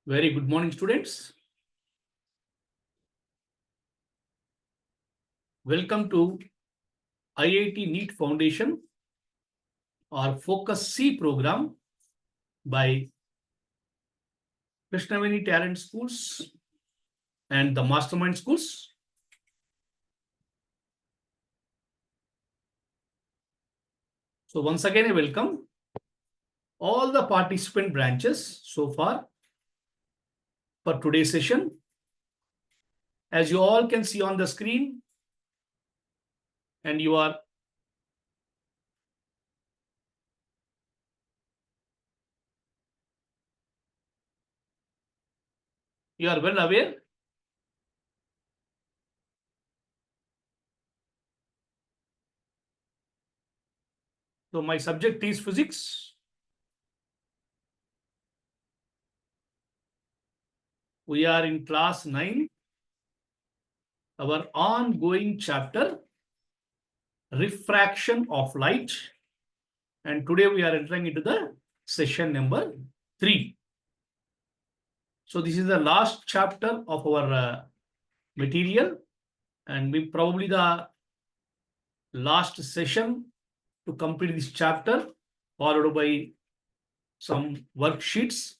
Very good morning, students. Welcome to IIT NEET Foundation or Focus C program by Krishnaveni Talent Schools and the Mastermind Schools. So once again, I welcome all the participant branches so far for today's session. As you all can see on the screen, and you are well aware. So my subject is physics. We are in class 9, our ongoing chapter, Refraction of Light. And today we are entering into the session number 3. So this is the last chapter of our material, and we probably the last session to complete this chapter, followed by some worksheets.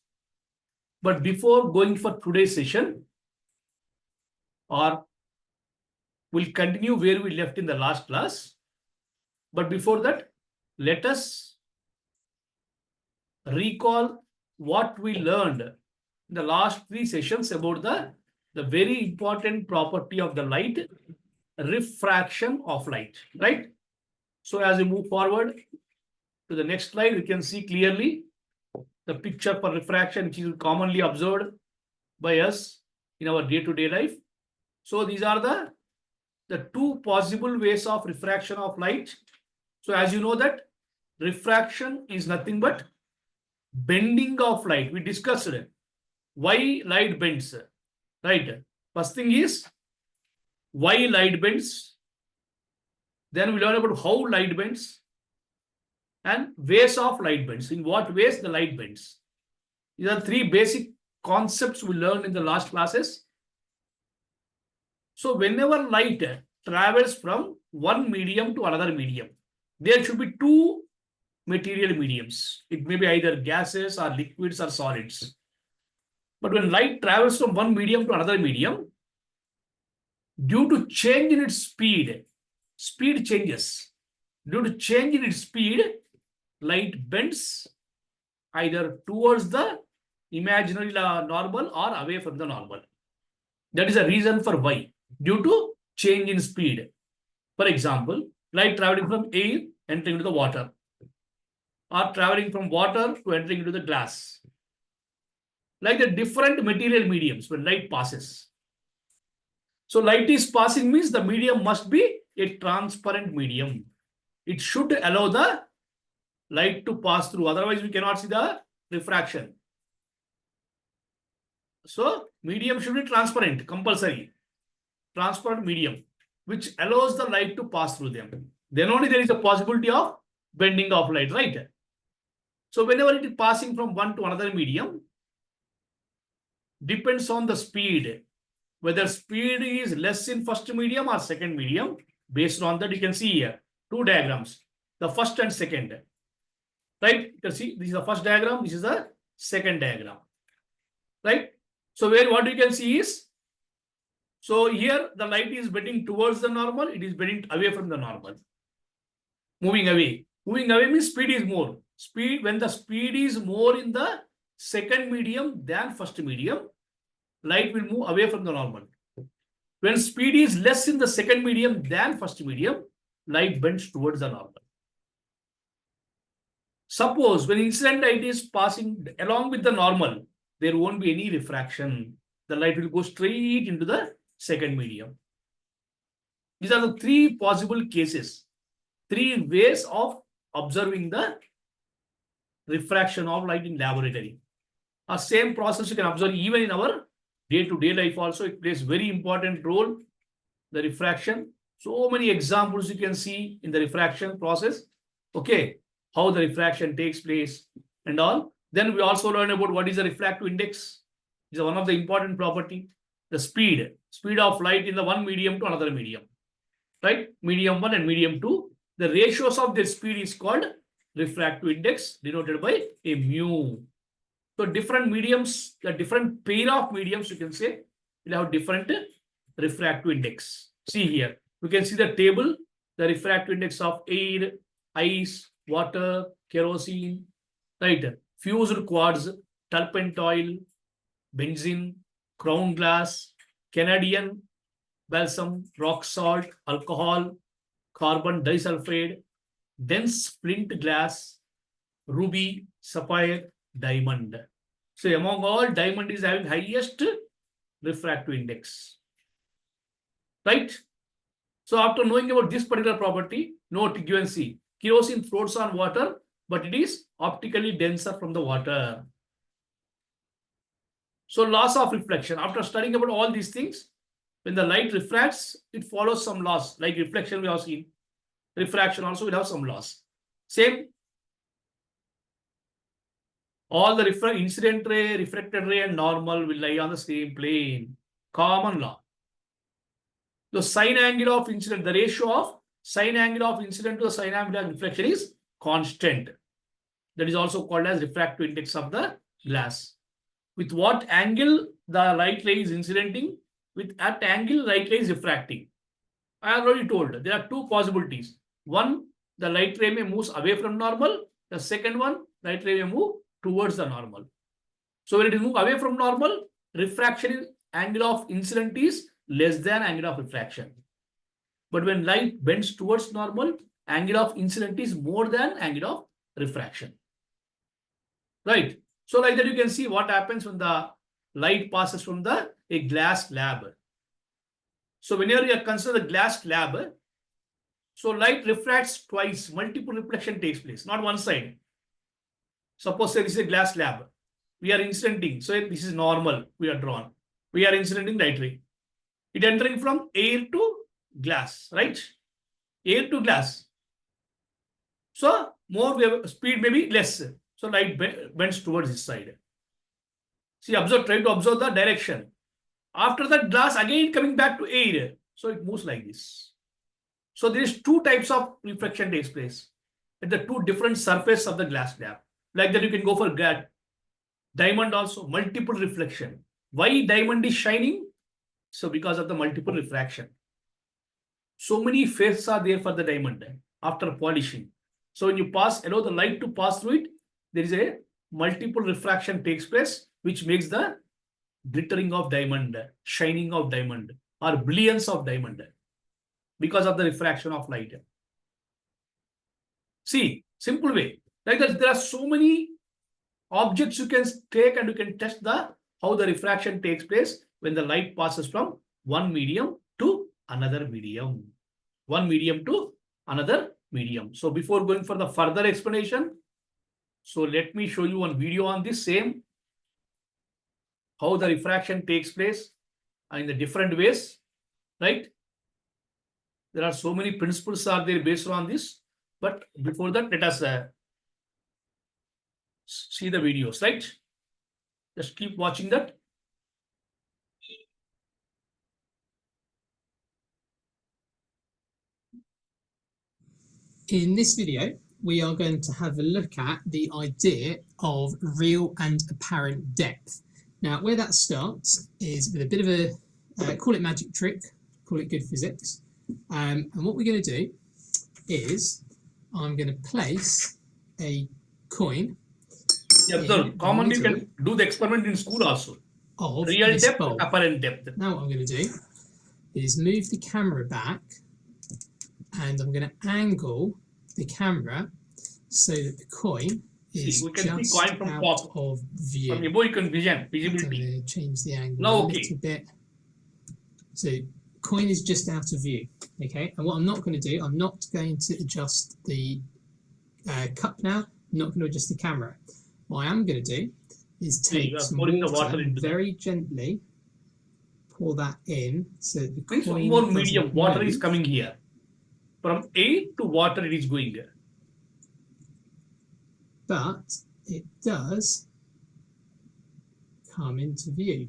But before going for today's session, or we'll continue where we left in the last class. But before that, let us recall what we learned in the last 3 sessions about the very important property of the light, refraction of light, right? So as we move forward to the next slide, we can see clearly the picture for refraction, which is commonly observed by us in our day-to-day life. So these are the 2 possible ways of refraction of light. So as you know that refraction is nothing but bending of light. We discussed why light bends, right? First thing is why light bends. Then we learn about how light bends and ways of light bends. In what ways the light bends. These are 3 basic concepts we learned in the last classes. So whenever light travels from one medium to another medium, there should be 2 material mediums. It may be either gases or liquids or solids. But when light travels from one medium to another medium, due to change in its speed changes. Due to change in its speed, light bends either towards the imaginary normal or away from the normal. That is a reason for why. Due to change in speed. For example, light traveling from air entering into the water, or traveling from water to entering into the glass. Like the different material mediums when light passes. So light is passing means the medium must be a transparent medium. It should allow the light to pass through. Otherwise, we cannot see the refraction. So medium should be transparent, compulsory. Transparent medium, which allows the light to pass through them. Then only there is a possibility of bending of light, right? So whenever it is passing from one to another medium, depends on the speed. Whether speed is less in first medium or second medium, based on that you can see here 2 diagrams, the first and second. Right? You can see this is the first diagram, this is the second diagram. Right? So what you can see is, so here the light is bending towards the normal, it is bending away from the normal. Moving away. Moving away means speed is more. When the speed is more in the second medium than first medium, light will move away from the normal. When speed is less in the second medium than first medium, light bends towards the normal. Suppose when incident light is passing along with the normal, there won't be any refraction. The light will go straight into the second medium. These are the 3 possible cases, 3 ways of observing the refraction of light in laboratory. A same process you can observe even in our day-to-day life also. It plays very important role, the refraction. So many examples you can see in the refraction process. Okay, how the refraction takes place and all. Then we also learn about what is the refractive index. Is one of the important property. The speed of light in the one medium to another medium, right? Medium 1 and medium 2. The ratios of their speed is called refractive index, denoted by a mu. So different mediums, the different pair of mediums, you can say, will have different refractive index. See here, you can see the table, the refractive index of air, ice, water, kerosene, right? Fused quartz, turpentine, benzene, crown glass, Canadian balsam, rock salt, alcohol, carbon disulfide, dense flint glass, ruby, sapphire, diamond. So among all, diamond is having highest refractive index, right? So after knowing about this particular property, note you can see kerosene floats on water, but it is optically denser from the water. So laws of reflection. After studying about all these things, when the light refracts, it follows some laws. Like reflection we have seen. Refraction also will have some laws. Same. All the incident ray, reflected ray, and normal will lie on the same plane. Common law. The sine angle of incident, the ratio of sine angle of incident to the sine angle of reflection is constant. That is also called as refractive index of the glass. With what angle the light ray is incidenting, with at angle light ray is refracting. I already told there are two possibilities. One, the light ray may move away from normal. The second one, light ray may move towards the normal. So when it is move away from normal, refraction angle of incident is less than angle of refraction. But when light bends towards normal, angle of incident is more than angle of refraction. Right? So like that you can see what happens when the light passes from a glass slab. So whenever you consider the glass slab, so light refracts twice, multiple reflection takes place, not one side. Suppose this is a glass slab. We are incidenting. So this is normal. We are drawn. We are incidenting light ray. It entering from air to glass, right? Air to glass. So more speed may be less. So light bends towards this side. See, observe, try to observe the direction. After that, glass again coming back to air. So it moves like this. So there is two types of reflection takes place at the two different surface of the glass slab. Like that you can go for diamond also, multiple reflection. Why diamond is shining? So because of the multiple refraction. So many phases are there for the diamond after polishing. So when you allow the light to pass through it, there is a multiple refraction takes place, which makes the glittering of diamond, shining of diamond, or brilliance of diamond because of the refraction of light. See, simple way. Like that, there are so many objects you can take and you can test how the refraction takes place when the light passes from one medium to another medium. One medium to another medium. So before going for the further explanation, so let me show you one video on this same, how the refraction takes place in the different ways, right? There are so many principles are there based on this, but before that, let us see the videos, right? Just keep watching that. In this video, we are going to have a look at the idea of real and apparent depth. Now, where that starts is with a bit of a, call it magic trick, call it good physics. And what we're going to do is I'm going to place a coin. Yeah, so commonly you can do the experiment in school also. Of real depth, bulb. apparent depth. Now what I'm going to do is move the camera back, and I'm going to angle the camera so that the coin is just coin from out top. of view. From above you can visibility. I'm going to change the angle no, a little bit. So coin is just out of view. Okay, and what I'm not going to do, I'm not going to adjust the cup now. I'm not going to adjust the camera. What I am going to do is take some water and very gently pour that in so that the coin one more medium water is coming here. From air to water it is going there. But it does come into view.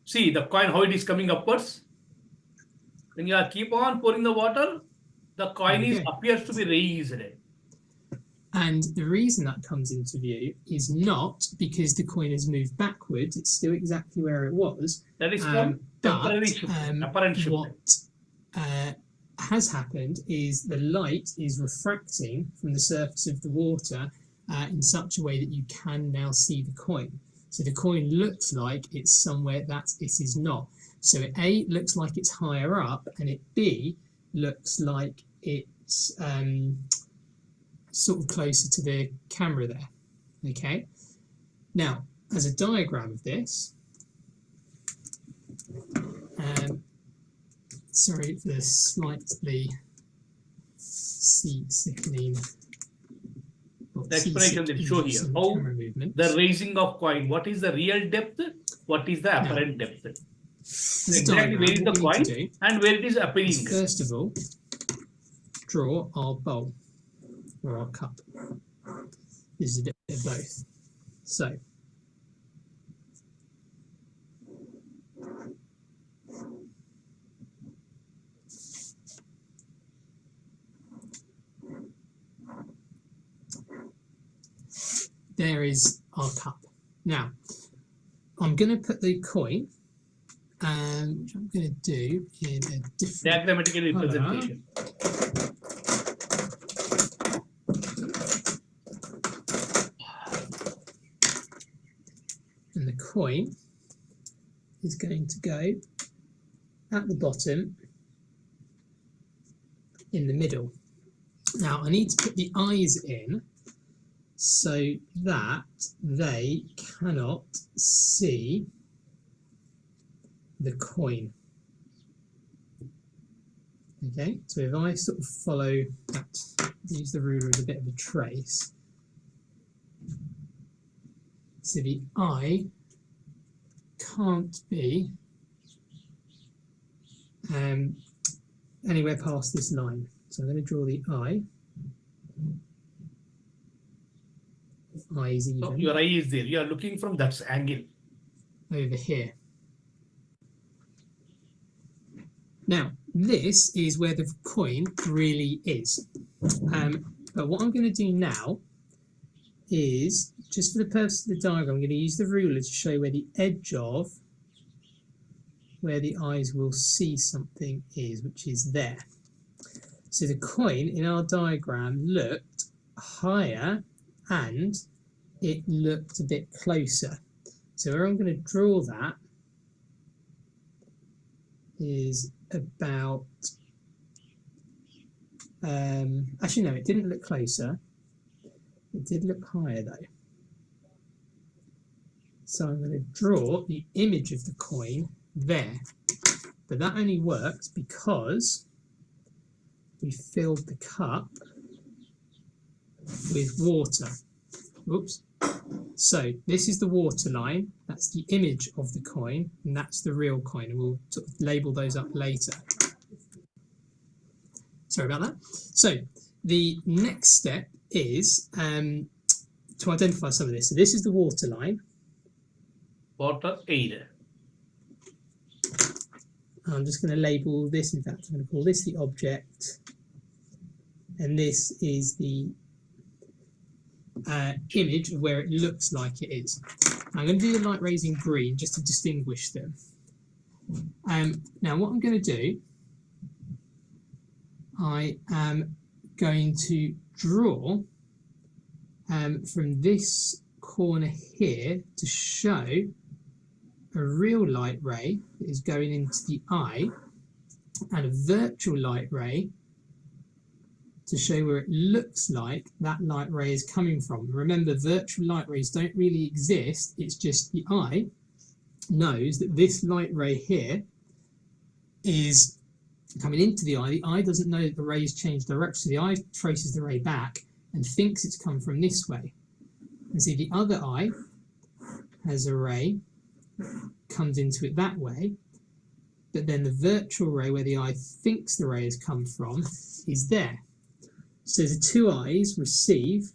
See the coin, how it is coming upwards. When you are keep on pouring the water, the coin There we go. appears to be raised. And the reason that comes into view is not because the coin has moved backwards, it's still exactly where it was. That is called temporary shift, apparent shift. What has happened is the light is refracting from the surface of the water in such a way that you can now see the coin. So the coin looks like it's somewhere that it is not. So it A looks like it's higher up, and it B looks like it's sort of closer to the camera there. Okay. Now, as a diagram of this, sorry for the slightly sickening. The explanation they show here. How the raising of coin, what is the real depth, what is the apparent depth. Exactly where is the coin and where it is appearing. First of all, draw our bowl or our cup. This is a bit of both. So, there is our cup. Now, I'm going to put the coin, which I'm going to do in a different diagrammatical representation. And the coin is going to go at the bottom in the middle. Now, I need to put the eyes in so that they cannot see the coin. Okay, so if I sort of follow that, use the ruler as a bit of a trace, so the eye can't be anywhere past this line. So I'm going to draw the eye. Eye is even. So your eye is there. You are looking from that angle. Over here. Now, this is where the coin really is. But what I'm going to do now is, just for the purpose of the diagram, I'm going to use the ruler to show where the edge of where the eyes will see something is, which is there. So the coin in our diagram looked higher and it looked a bit closer. So where I'm going to draw that is about, actually no, it didn't look closer. It did look higher though. So I'm going to draw the image of the coin there. But that only works because we filled the cup with water. Oops. So this is the water line, that's the image of the coin, and that's the real coin, and we'll sort of label those up later. Sorry about that. So the next step is to identify some of this. So this is the water line. Water aid. I'm just going to label this, in fact I'm going to call this the object, and this is the image of where it looks like it is. I'm going to do the light rays in green just to distinguish them. Now what I'm going to do, I am going to draw from this corner here to show a real light ray that is going into the eye and a virtual light ray to show where it looks like that light ray is coming from. Remember, virtual light rays don't really exist, it's just the eye knows that this light ray here is coming into the eye. The eye doesn't know that the ray has changed direction, so the eye traces the ray back and thinks it's come from this way. And see, the other eye has a ray, comes into it that way, but then the virtual ray where the eye thinks the ray has come from is there. So the two eyes receive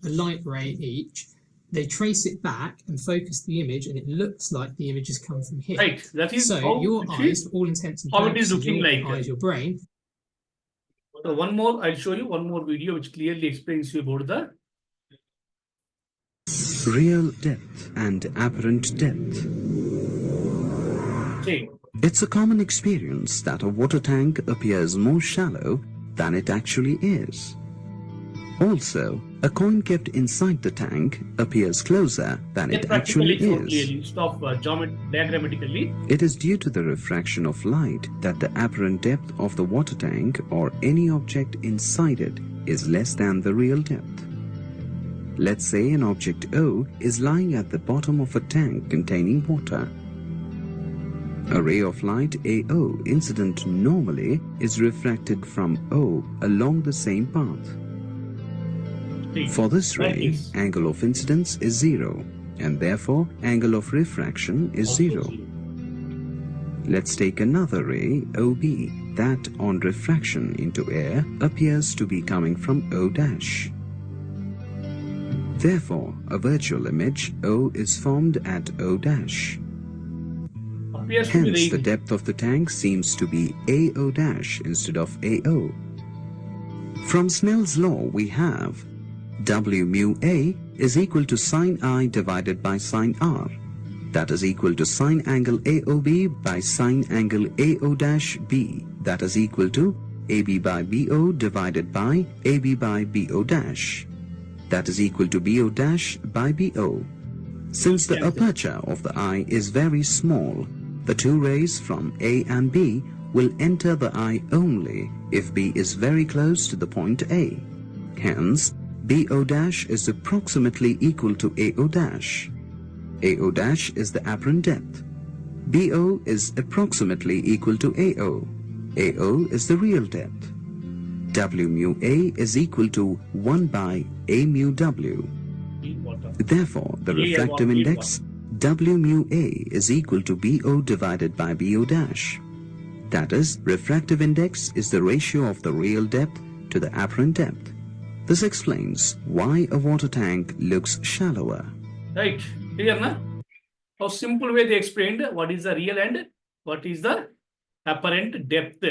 a light ray each, they trace it back and focus the image, and it looks like the image has come from here. Right. That is So how your it eyes, is, for all intents and how it is purposes, looking your like. eyes, your brain. So one more, I'll show you one more video which clearly explains you about the real depth and apparent depth. say. It's a common experience that a water tank appears more shallow than it actually is. Also, a coin kept inside the tank appears closer than it actually is. Instead of diagrammatically. It is due to the refraction of light that the apparent depth of the water tank or any object inside it is less than the real depth. Let's say an object O is lying at the bottom of a tank containing water. A ray of light AO incident normally is refracted from O along the same path. For this ray, angle of incidence is 0, and therefore angle of refraction is 0. Let's take another ray OB that on refraction into air appears to be coming from O dash. Therefore, a virtual image O is formed at O dash. Hence, the depth of the tank seems to be AO dash instead of AO. From Snell's law, we have W mu A is equal to sine I divided by sine R. That is equal to sine angle AOB by sine angle AO dash B. That is equal to AB by BO divided by AB by BO dash. That is equal to BO dash by BO. Since the aperture of the eye is very small, the two rays from A and B will enter the eye only if B is very close to the point A. Hence, BO dash is approximately equal to AO dash. AO dash is the apparent depth. BO is approximately equal to AO. AO is the real depth. W mu A is equal to 1 by A mu W. Therefore, the refractive index W mu A is equal to BO divided by BO dash. That is, refractive index is the ratio of the real depth to the apparent depth. This explains why a water tank looks shallower. Right. Clear, na? How simple way they explained what is the real and what is the apparent depth.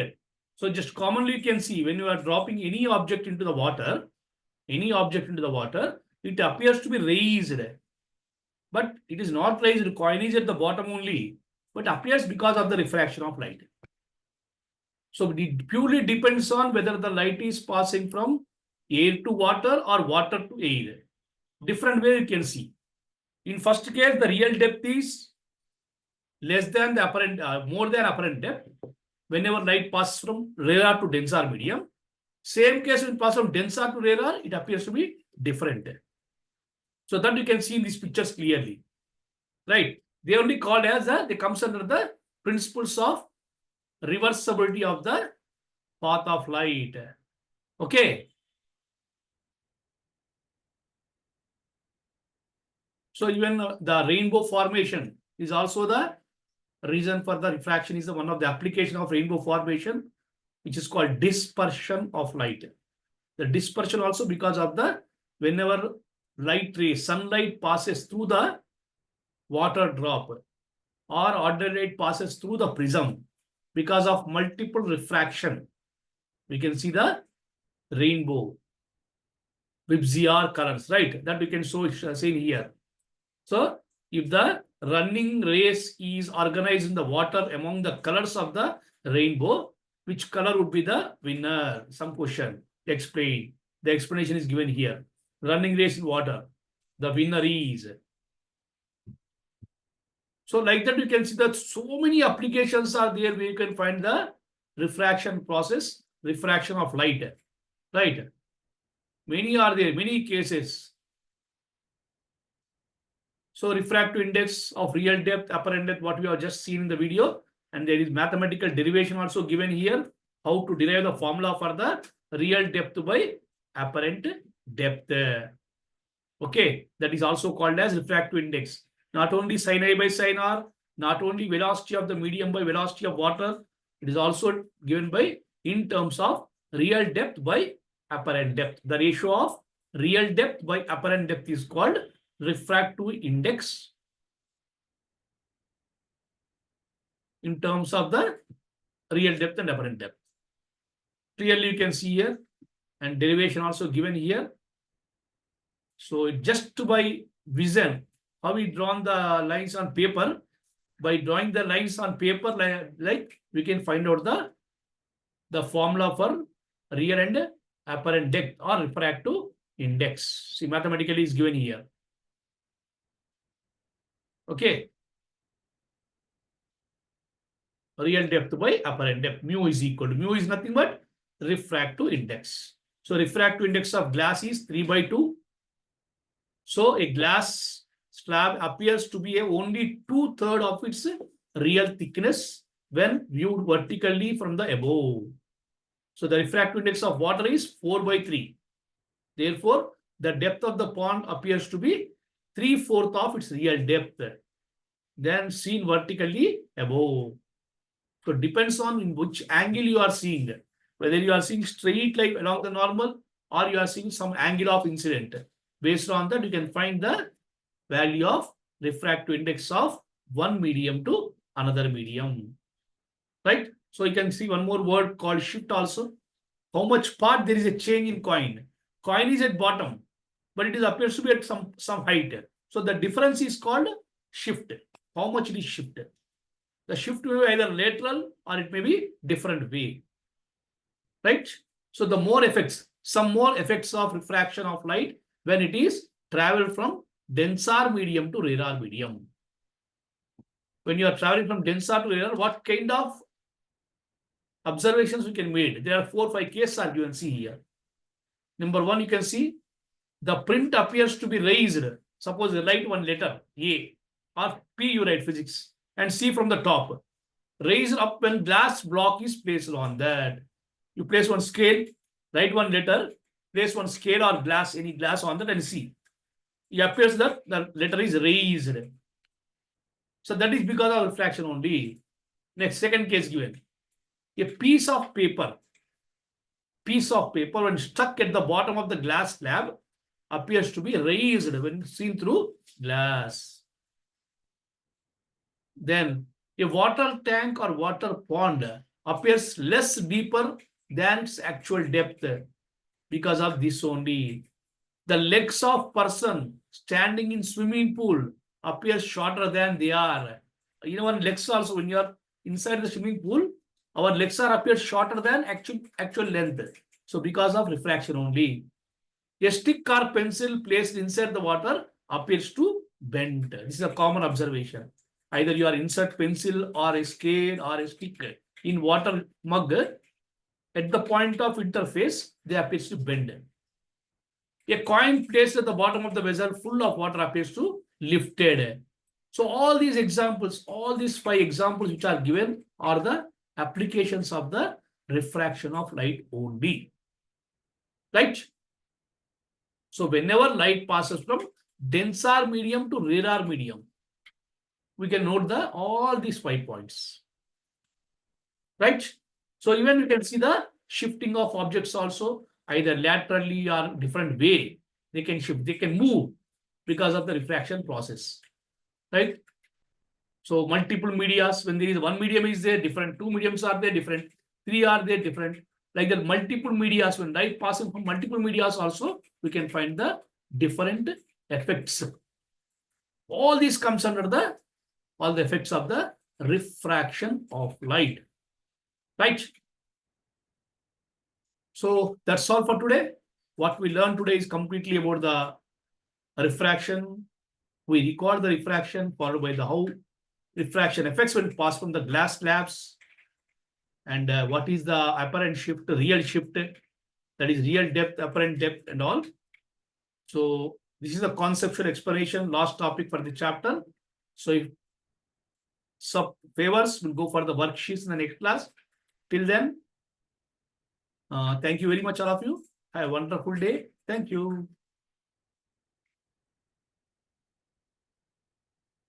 So just commonly you can see when you are dropping any object into the water, it appears to be raised. But it is not raised, coin is at the bottom only, but appears because of the refraction of light. So it purely depends on whether the light is passing from air to water or water to air. Different way you can see. In first case, the real depth is less than the apparent, more than apparent depth. Whenever light passes from rarer to denser medium. Same case when it passes from denser to rarer, it appears to be different. So that you can see in these pictures clearly. Right. They only called as they comes under the principles of reversibility of the path of light. Okay. So even the rainbow formation is also the reason for the refraction, is one of the application of rainbow formation, which is called dispersion of light. The dispersion also because of the whenever light ray, sunlight passes through the water drop or ordinary light passes through the prism, because of multiple refraction, we can see the rainbow Vibziar colors, right? That we can show seen here. So if the running race is organized in the water among the colors of the rainbow, which color would be the winner? Some question. Explain. The explanation is given here. Running race in water. The winner is. So like that, you can see that so many applications are there where you can find the refraction process, refraction of light. Right. Many are there, many cases. So refractive index of real depth, apparent depth, what we have just seen in the video. And there is mathematical derivation also given here. How to derive the formula for the real depth by apparent depth. Okay, that is also called as refractive index. Not only sin I by sin R, not only velocity of the medium by velocity of water, it is also given by in terms of real depth by apparent depth. The ratio of real depth by apparent depth is called refractive index in terms of the real depth and apparent depth. Clearly you can see here, and derivation also given here. So just by vision, how we drawn the lines on paper, by drawing the lines on paper, like we can find out the formula for real and apparent depth or refractive index. See, mathematically is given here. Okay. Real depth by apparent depth. Mu is equal to, mu is nothing but refractive index. So refractive index of glass is 3/2. So a glass slab appears to be only 2/3 of its real thickness when viewed vertically from the above. So the refractive index of water is 4/3. Therefore, the depth of the pond appears to be 3/4 of its real depth, then seen vertically above. So it depends on in which angle you are seeing, whether you are seeing straight like along the normal or you are seeing some angle of incident. Based on that, you can find the value of refractive index of one medium to another medium. Right? So you can see one more word called shift also. How much part there is a change in coin. Coin is at bottom, but it is appears to be at some height. So the difference is called shift. How much it is shifted. The shift may be either lateral or it may be different way. Right? So the more effects, some more effects of refraction of light when it is traveled from denser medium to rarer medium. When you are traveling from denser to rarer, what kind of observations we can make? There are 4 or 5 cases are given. See here. Number 1, you can see the print appears to be raised. Suppose you write one letter A or P, you write physics, and see from the top. Raised up when glass block is placed on that. You place one scale, write one letter, place one scale or glass, any glass on that and see. It appears that the letter is raised. So that is because of refraction only. Next, second case given. A piece of paper when stuck at the bottom of the glass slab appears to be raised when seen through glass. Then a water tank or water pond appears less deeper than its actual depth because of this only. The legs of person standing in swimming pool appear shorter than they are. You know, legs also, when you are inside the swimming pool, our legs are appear shorter than actual length. So because of refraction only. A stick or pencil placed inside the water appears to bend. This is a common observation. Either you are insert pencil or a scale or a stick in water mug, at the point of interface, they appears to bend. A coin placed at the bottom of the vessel full of water appears to lifted. So all these examples, all these 5 examples which are given are the applications of the refraction of light only. Right? So whenever light passes from denser medium to rarer medium, we can note all these 5 points. Right? So even you can see the shifting of objects also, either laterally or different way. They can shift, they can move because of the refraction process. Right? So multiple medias, when there is one medium is there, different 2 mediums are there, different 3 are there, different. Like the multiple medias, when light passing from multiple medias also, we can find the different effects. All this comes under all the effects of the refraction of light. Right? So that's all for today. What we learned today is completely about the refraction. We record the refraction followed by the how refraction affects when it passes from the glass slabs, and what is the apparent shift, real shift, that is real depth, apparent depth and all. So this is the conceptual explanation, last topic for the chapter. So if sub favors, we'll go for the worksheets in the next class. Till then, thank you very much all of you. Have a wonderful day. Thank you.